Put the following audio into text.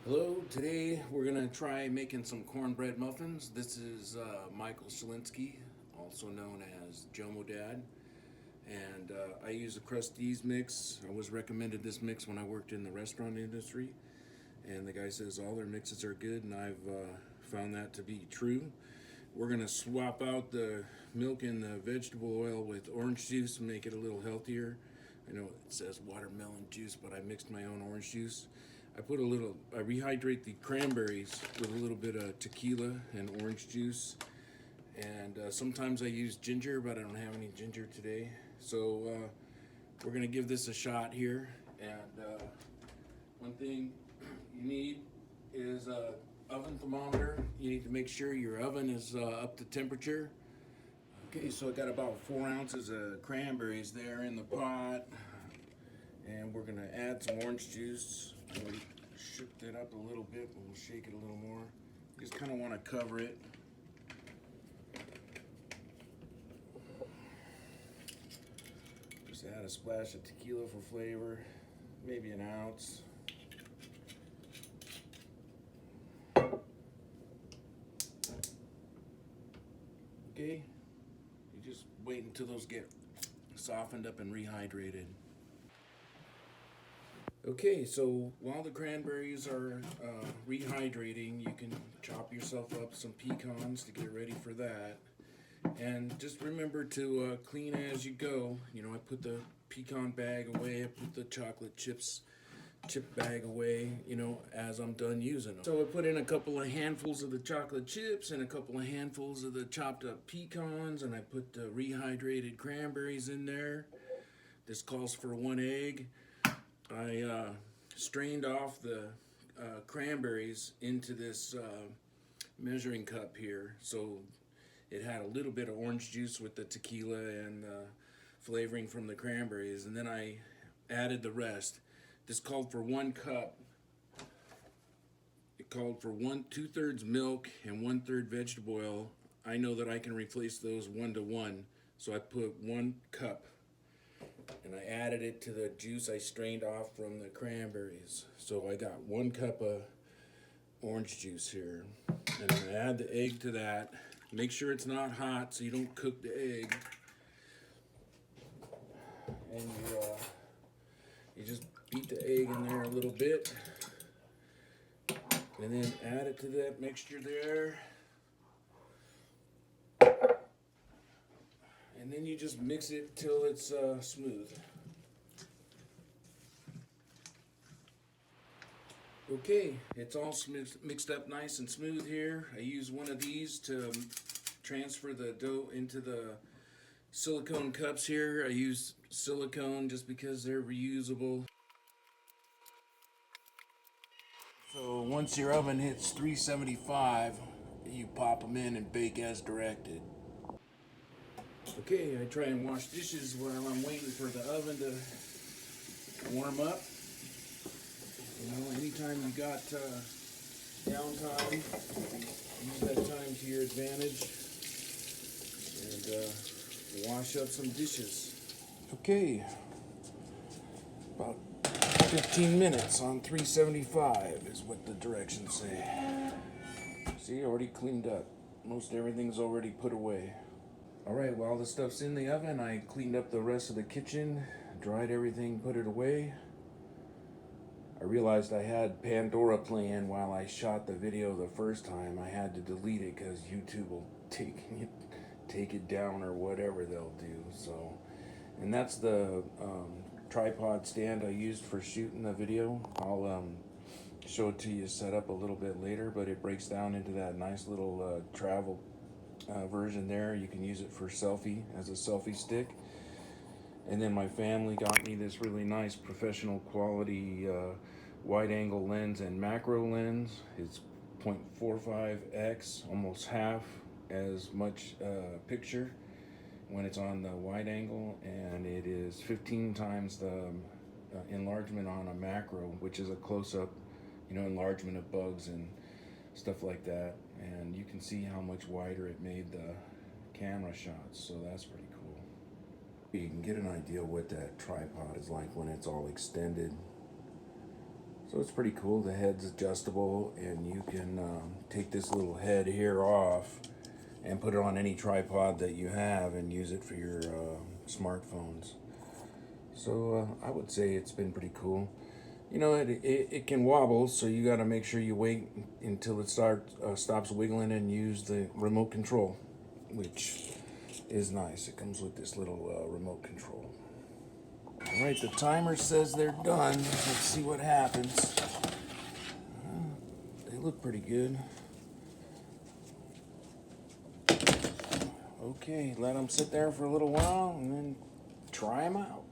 Hello, today we're going to try making some cornbread muffins. This is Michael Shalinsky, also known as Jomo Dad. And I use a Krusteaz mix. I was recommended this mix when I worked in the restaurant industry. And the guy says all their mixes are good, and I've found that to be true. We're going to swap out the milk and the vegetable oil with orange juice and make it a little healthier. I know it says watermelon juice, but I mixed my own orange juice. I rehydrate the cranberries with a little bit of tequila and orange juice. And sometimes I use ginger, but I don't have any ginger today. So we're gonna give this a shot here. And one thing you need is a oven thermometer. You need to make sure your oven is up to temperature. Okay, so I got about 4 ounces of cranberries there in the pot. And we're gonna add some orange juice. We shook that up a little bit, but we'll shake it a little more. Just kind of want to cover it. Just add a splash of tequila for flavor, maybe an ounce. Okay, you just wait until those get softened up and rehydrated. Okay, so while the cranberries are rehydrating, you can chop yourself up some pecans to get ready for that. And just remember to clean as you go. You know, I put the pecan bag away, I put the chocolate chip bag away, you know, as I'm done using them. So I put in a couple of handfuls of the chocolate chips and a couple of handfuls of the chopped up pecans, and I put the rehydrated cranberries in there. This calls for 1 egg. I strained off the cranberries into this measuring cup here, so it had a little bit of orange juice with the tequila and flavoring from the cranberries, and then I added the rest. This called for 1 cup. It called for 2/3 milk and 1/3 vegetable oil. I know that I can replace those 1 to 1, so I put 1 cup. And I added it to the juice I strained off from the cranberries. So I got 1 cup of orange juice here. And I'm gonna add the egg to that. Make sure it's not hot so you don't cook the egg. And you just beat the egg in there a little bit. And then add it to that mixture there. And then you just mix it till it's smooth. Okay, it's all mixed up nice and smooth here. I use one of these to transfer the dough into the silicone cups here. I use silicone just because they're reusable. So once your oven hits 375, you pop them in and bake as directed. Okay, I try and wash dishes while I'm waiting for the oven to warm up. You know, anytime you got downtime, use that time to your advantage and wash up some dishes. Okay, about 15 minutes on 375 is what the directions say. See, already cleaned up. Most everything's already put away. Alright, while the stuff's in the oven, I cleaned up the rest of the kitchen, dried everything, put it away. I realized I had Pandora playing while I shot the video the first time. I had to delete it because YouTube will take it down or whatever they'll do. So, and that's the tripod stand I used for shooting the video. I'll show it to you set up a little bit later, but it breaks down into that nice little travel version there. You can use it for selfie, as a selfie stick. And then my family got me this really nice professional quality wide angle lens and macro lens. It's 0.45x, almost half as much picture when it's on the wide angle, and it is 15 times the enlargement on a macro, which is a close-up, you know, enlargement of bugs and stuff like that. And you can see how much wider it made the camera shots, so that's pretty cool. You can get an idea what that tripod is like when it's all extended. So it's pretty cool. The head's adjustable, and you can take this little head here off and put it on any tripod that you have and use it for your smartphones. So I would say it's been pretty cool. You know, it can wobble, so you got to make sure you wait until it stops wiggling and use the remote control, which is nice. It comes with this little remote control. All right, the timer says they're done. Let's see what happens. They look pretty good. Okay, let them sit there for a little while and then try them out.